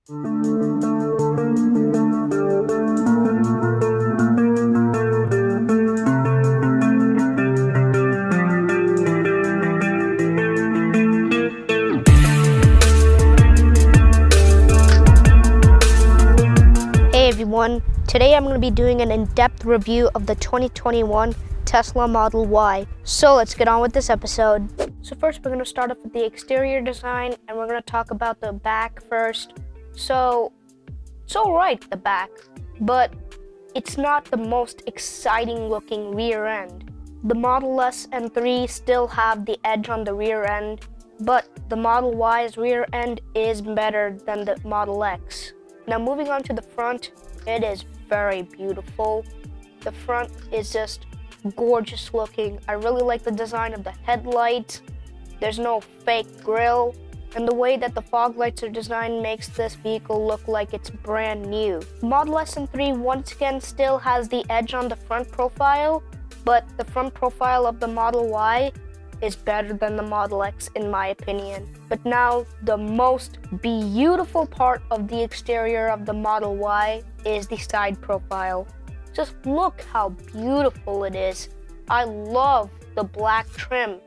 Hey everyone, today I'm going to be doing an in-depth review of the 2021 Tesla Model Y. So let's get on with this episode. So first we're going to start off with the exterior design and we're going to talk about the back first. So it's alright, the back, but it's not the most exciting looking rear end. The Model S and 3 still have the edge on the rear end, but the Model Y's rear end is better than the Model X. Now moving on to the front, it is very beautiful. The front is just gorgeous looking. I really like the design of the headlights. There's no fake grille, and the way that the fog lights are designed makes this vehicle look like it's brand new. Model S and 3 once again still has the edge on the front profile, but the front profile of the Model Y is better than the Model X in my opinion. But now the most beautiful part of the exterior of the Model Y is the side profile. Just look how beautiful it is. I love the black trim,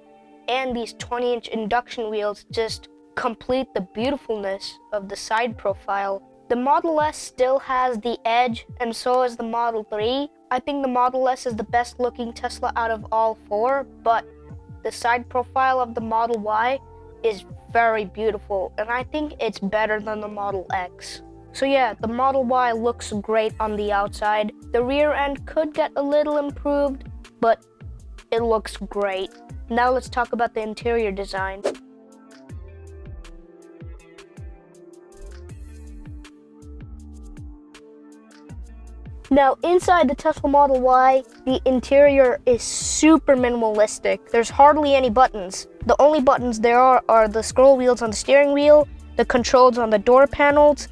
and these 20-inch induction wheels just complete the beautifulness of the side profile. The Model S still has the edge, and so is the Model 3. I think the Model S is the best looking Tesla out of all four, but the side profile of the Model Y is very beautiful, and I think it's better than the Model X. So yeah, the Model Y looks great on the outside. The rear end could get a little improved, but it looks great. Now let's talk about the interior design. Now inside the Tesla Model Y, the interior is super minimalistic. There's hardly any buttons. The only buttons there are the scroll wheels on the steering wheel, the controls on the door panels,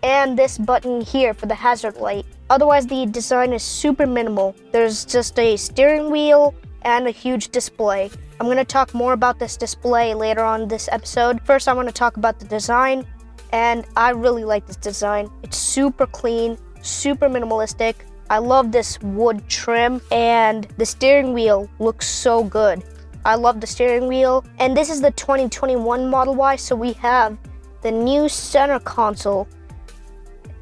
and this button here for the hazard light. Otherwise, the design is super minimal. There's just a steering wheel and a huge display. I'm going to talk more about this display later on in this episode. First, I want to talk about the design, and I really like this design. It's super clean, super minimalistic. I love this wood trim, and the steering wheel looks so good. I love the steering wheel, and this is the 2021 Model Y, so we have the new center console.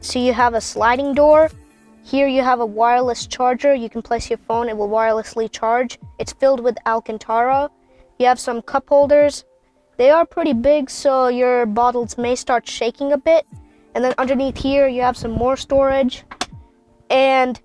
So you have a sliding door. Here you have a wireless charger. You can place your phone, it will wirelessly charge. It's filled with Alcantara. You have some cup holders. They are pretty big, so your bottles may start shaking a bit. And then underneath here, you have some more storage. And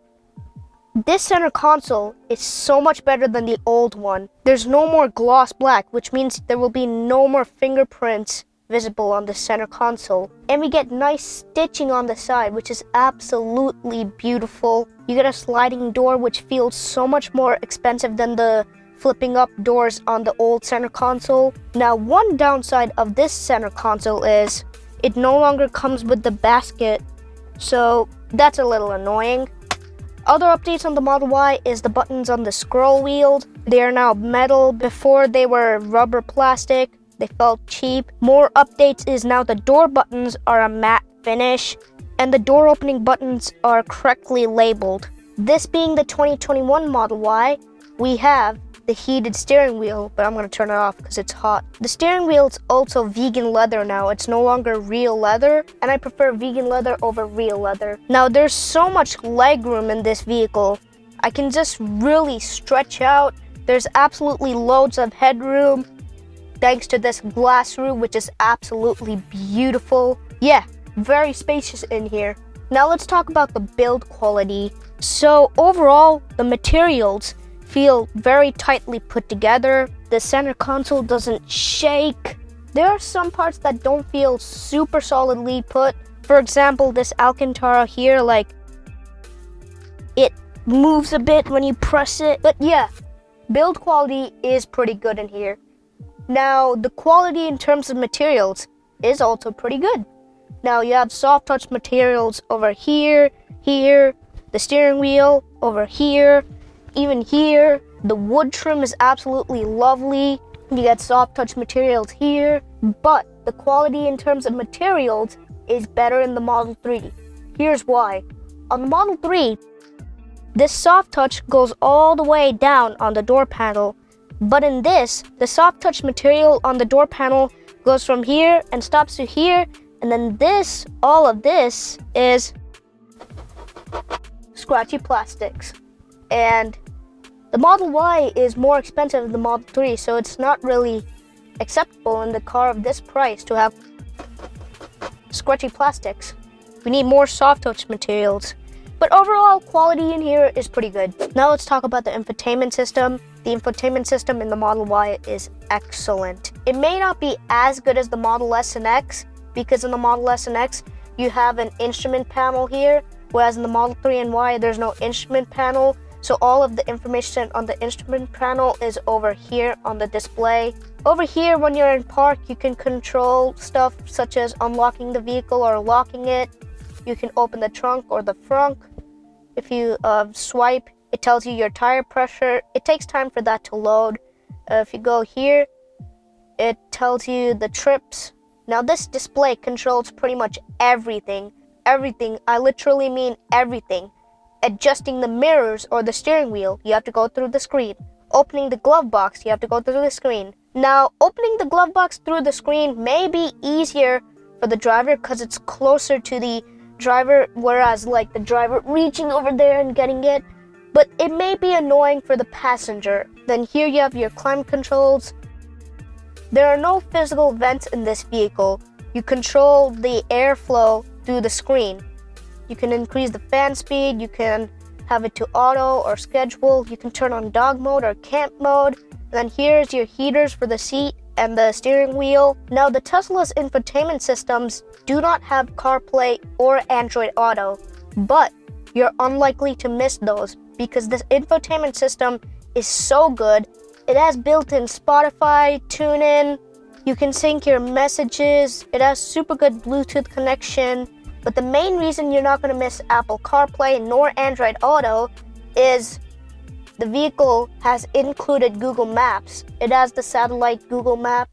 this center console is so much better than the old one. There's no more gloss black, which means there will be no more fingerprints visible on the center console. And we get nice stitching on the side, which is absolutely beautiful. You get a sliding door, which feels so much more expensive than the flipping up doors on the old center console. Now, one downside of this center console is it no longer comes with the basket, so that's a little annoying. Other updates on the Model Y is the buttons on the scroll wheels. They are now metal. Before they were rubber plastic. They felt cheap. More updates is now the door buttons are a matte finish, and the door opening buttons are correctly labeled. This being the 2021 Model Y, we have the heated steering wheel, but I'm going to turn it off because it's hot. The steering wheel is also vegan leather now. It's no longer real leather, and I prefer vegan leather over real leather. Now there's so much leg room in this vehicle. I can just really stretch out. There's absolutely loads of headroom thanks to this glass roof, which is absolutely beautiful. Yeah, very spacious in here. Now let's talk about the build quality. So overall, the materials feel very tightly put together. The center console doesn't shake. There are some parts that don't feel super solidly put. For example, this Alcantara here, like, it moves a bit when you press it. But yeah, build quality is pretty good in here. Now, the quality in terms of materials is also pretty good. Now, you have soft touch materials over here, the steering wheel over here, even here. The wood trim is absolutely lovely. You get soft touch materials here, but the quality in terms of materials is better in the Model 3. Here's why. On the Model 3, this soft touch goes all the way down on the door panel. But in this, the soft touch material on the door panel goes from here and stops to here. And then this, all of this is scratchy plastics. And the Model Y is more expensive than the Model 3, so it's not really acceptable in the car of this price to have scratchy plastics. We need more soft touch materials. But overall, quality in here is pretty good. Now let's talk about the infotainment system. The infotainment system in the Model Y is excellent. It may not be as good as the Model S and X, because in the Model S and X, you have an instrument panel here, whereas in the Model 3 and Y, there's no instrument panel. So all of the information on the instrument panel is over here on the display. Over here, when you're in park, you can control stuff such as unlocking the vehicle or locking it. You can open the trunk or the frunk. If you swipe, it tells you your tire pressure. It takes time for that to load. If you go here, it tells you the trips. Now this display controls pretty much everything. Everything, I literally mean everything. Adjusting the mirrors or the steering wheel, you have to go through the screen. Opening the glove box, you have to go through the screen. Now, opening the glove box through the screen may be easier for the driver because it's closer to the driver, whereas like the driver reaching over there and getting it, but it may be annoying for the passenger. Then here you have your climate controls. There are no physical vents in this vehicle. You control the airflow through the screen. You can increase the fan speed, you can have it to auto or schedule, you can turn on dog mode or camp mode. And then here's your heaters for the seat and the steering wheel. Now the Tesla's infotainment systems do not have CarPlay or Android Auto, but you're unlikely to miss those because this infotainment system is so good. It has built-in Spotify, TuneIn, you can sync your messages, it has super good Bluetooth connection. But the main reason you're not going to miss Apple CarPlay nor Android Auto is the vehicle has included Google Maps. It has the satellite Google Map.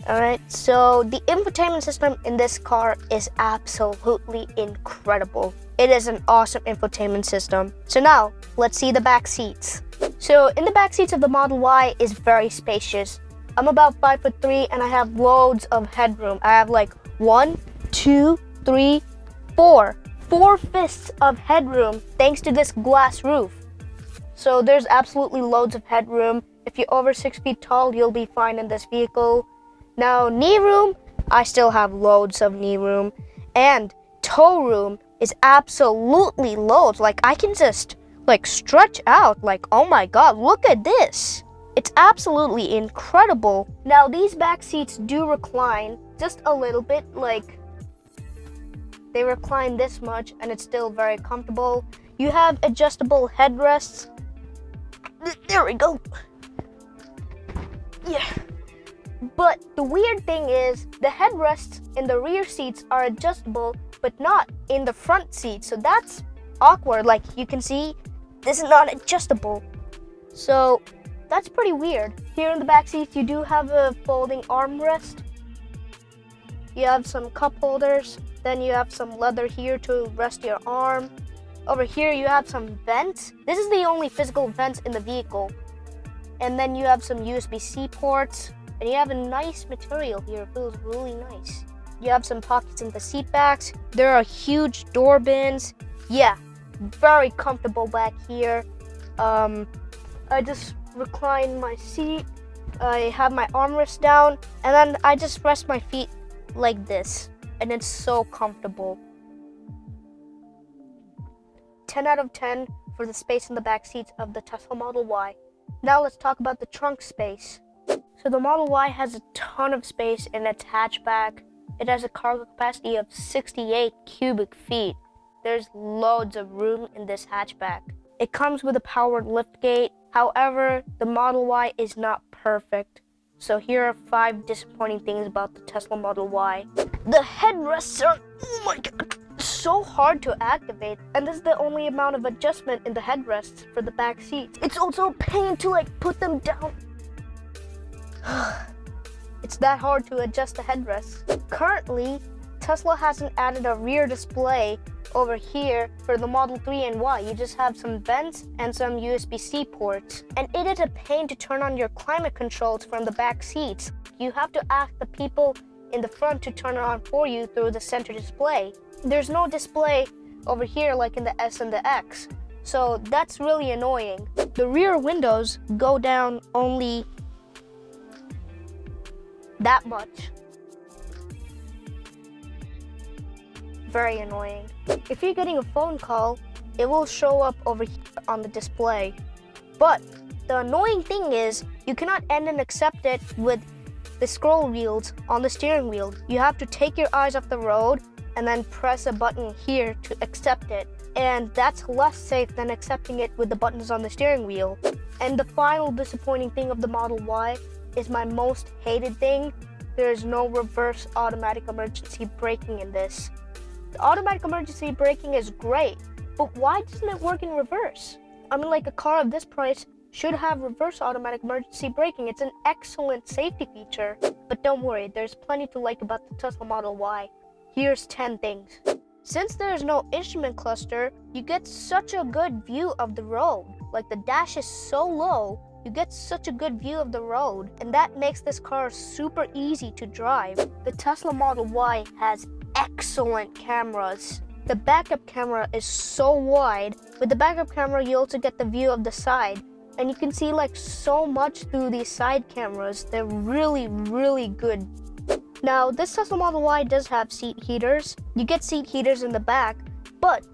Alright, so the infotainment system in this car is absolutely incredible. It is an awesome infotainment system. So now, let's see the back seats. So in the back seats of the Model Y is very spacious. I'm about 5'3" and I have loads of headroom. I have like 1, 2, 3, 4 fists of headroom thanks to this glass roof. So there's absolutely loads of headroom. If you're over 6 feet tall, you'll be fine in this vehicle. Now knee room, I still have loads of knee room. And toe room is absolutely loads. Like I can just like stretch out, like oh my god, look at this. It's absolutely incredible. Now these back seats do recline just a little bit, like they recline this much and it's still very comfortable. You have adjustable headrests. There we go. Yeah. But the weird thing is the headrests in the rear seats are adjustable, but not in the front seat. So that's awkward. Like you can see, this is not adjustable. So that's pretty weird. Here in the back seats, you do have a folding armrest. You have some cup holders. Then you have some leather here to rest your arm. Over here you have some vents. This is the only physical vents in the vehicle. And then you have some USB-C ports. And you have a nice material here. It feels really nice. You have some pockets in the seat backs. There are huge door bins. Yeah, very comfortable back here. I just recline my seat. I have my armrest down. And then I just rest my feet like this. And it's so comfortable. 10 out of 10 for the space in the back seats of the Tesla Model Y. Now let's talk about the trunk space. So the Model Y has a ton of space in its hatchback. It has a cargo capacity of 68 cubic feet. There's loads of room in this hatchback. It comes with a powered liftgate. However, the Model Y is not perfect. So here are 5 disappointing things about the Tesla Model Y. The headrests are, oh my god, so hard to activate. And this is the only amount of adjustment in the headrests for the back seats. It's also a pain to like put them down. It's that hard to adjust the headrests. Currently, Tesla hasn't added a rear display over here for the Model 3 and Y. You just have some vents and some USB-C ports. And it is a pain to turn on your climate controls from the back seats. You have to ask the people in the front to turn it on for you through the center display. There's no display over here like in the S and the X. So that's really annoying. The rear windows go down only that much. Very annoying. If you're getting a phone call, it will show up over here on the display. But the annoying thing is you cannot end and accept it with the scroll wheels on the steering wheel. You have to take your eyes off the road and then press a button here to accept it. And that's less safe than accepting it with the buttons on the steering wheel. And the final disappointing thing of the Model Y is my most hated thing. There is no reverse automatic emergency braking in this. The automatic emergency braking is great, but why doesn't it work in reverse? I mean, like, a car of this price should have reverse automatic emergency braking. It's an excellent safety feature. But don't worry, there's plenty to like about the Tesla Model Y. Here's 10 things. Since there's no instrument cluster, you get such a good view of the road. Like, the dash is so low, you get such a good view of the road, and that makes this car super easy to drive. The Tesla Model Y has excellent cameras. The backup camera is so wide. With the backup camera, you also get the view of the side, and you can see like so much through these side cameras. They're really, really good. Now, this Tesla Model Y does have seat heaters. You get seat heaters in the back, but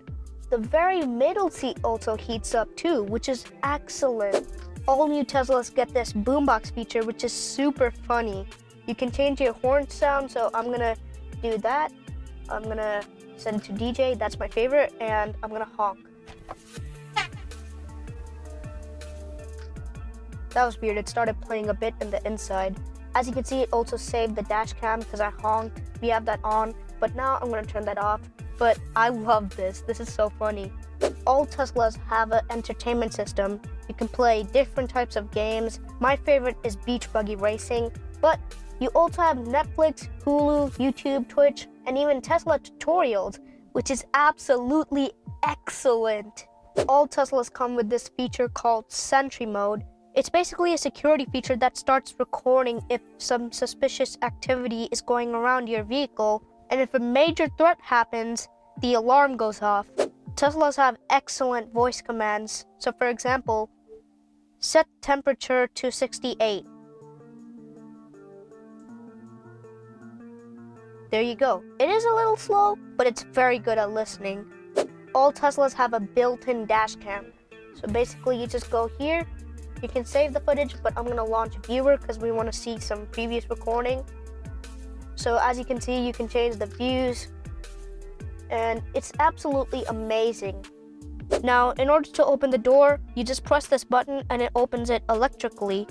the very middle seat also heats up too, which is excellent. All new Teslas get this boombox feature, which is super funny. You can change your horn sound, so I'm gonna do that. I'm gonna send it to DJ, that's my favorite, and I'm gonna honk. That was weird, it started playing a bit in the inside. As you can see, it also saved the dash cam because I honked. We have that on, but now I'm gonna turn that off. But I love this is so funny. All Teslas have an entertainment system. You can play different types of games. My favorite is beach buggy racing, but you also have Netflix, Hulu, YouTube, Twitch, and even Tesla tutorials, which is absolutely excellent. All Teslas come with this feature called Sentry Mode. It's basically a security feature that starts recording if some suspicious activity is going around your vehicle, and if a major threat happens, the alarm goes off. Teslas have excellent voice commands. So for example, set temperature to 68. There you go. It is a little slow, but it's very good at listening. All Teslas have a built-in dash cam. So basically you just go here, you can save the footage, but I'm gonna launch a viewer because we wanna see some previous recording. So as you can see, you can change the views, and it's absolutely amazing. Now, in order to open the door, you just press this button and it opens it electrically.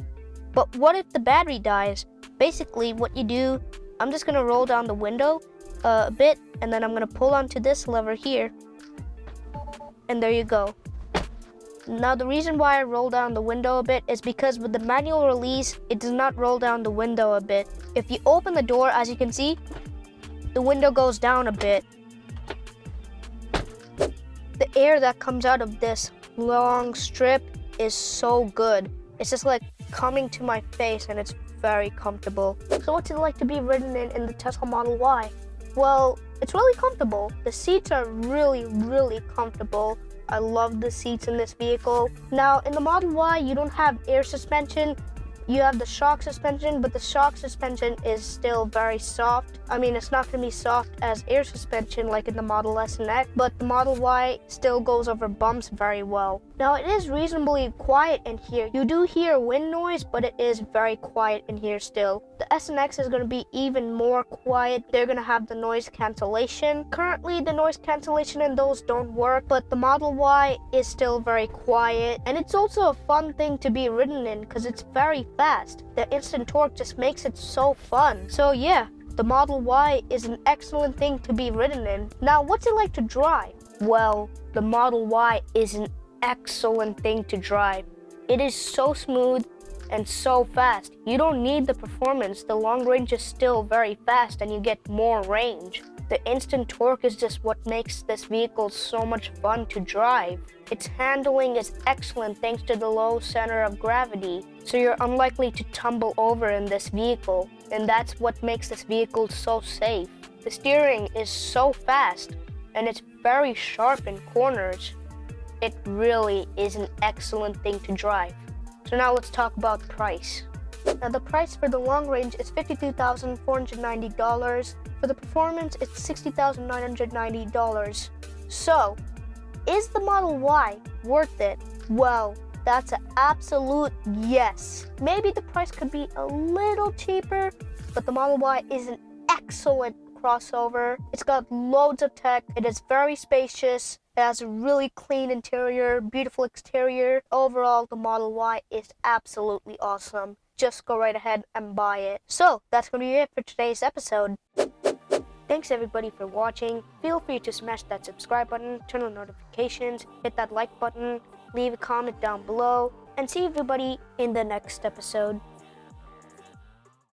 But what if the battery dies? Basically, what you do, I'm just gonna roll down the window a bit, and then I'm gonna pull onto this lever here, and there you go. Now, the reason why I roll down the window a bit is because with the manual release, it does not roll down the window a bit. If you open the door, as you can see, the window goes down a bit. The air that comes out of this long strip is so good. It's just like coming to my face, and it's very comfortable. So what's it like to be ridden in the Tesla Model Y? Well, it's really comfortable. The seats are really, really comfortable. I love the seats in this vehicle. Now, in the Model Y, you don't have air suspension. You have the shock suspension, but the shock suspension is still very soft. I mean, it's not gonna be soft as air suspension like in the Model S and X, but the Model Y still goes over bumps very well. Now, it is reasonably quiet in here. You do hear wind noise, but it is very quiet in here still. The S and X is gonna be even more quiet. They're gonna have the noise cancellation. Currently, the noise cancellation in those don't work, but the Model Y is still very quiet. And it's also a fun thing to be ridden in because it's very fast. The instant torque just makes it so fun. So yeah, the Model Y is an excellent thing to be ridden in. Now, what's it like to drive? Well, the Model Y is an excellent thing to drive. It is so smooth and so fast. You don't need the performance. The long range is still very fast and you get more range. The instant torque is just what makes this vehicle so much fun to drive. Its handling is excellent thanks to the low center of gravity, so you're unlikely to tumble over in this vehicle, and that's what makes this vehicle so safe. The steering is so fast, and it's very sharp in corners. It really is an excellent thing to drive. So now let's talk about price. Now the price for the long range is $52,490. For the performance, it's $60,990. So, is the Model Y worth it? Well, that's an absolute yes. Maybe the price could be a little cheaper, but the Model Y is an excellent crossover. It's got loads of tech. It is very spacious. It has a really clean interior, beautiful exterior. Overall, the Model Y is absolutely awesome. Just go right ahead and buy it. So, that's going to be it for today's episode. Thanks everybody for watching. Feel free to smash that subscribe button, turn on notifications, hit that like button, leave a comment down below, and see everybody in the next episode.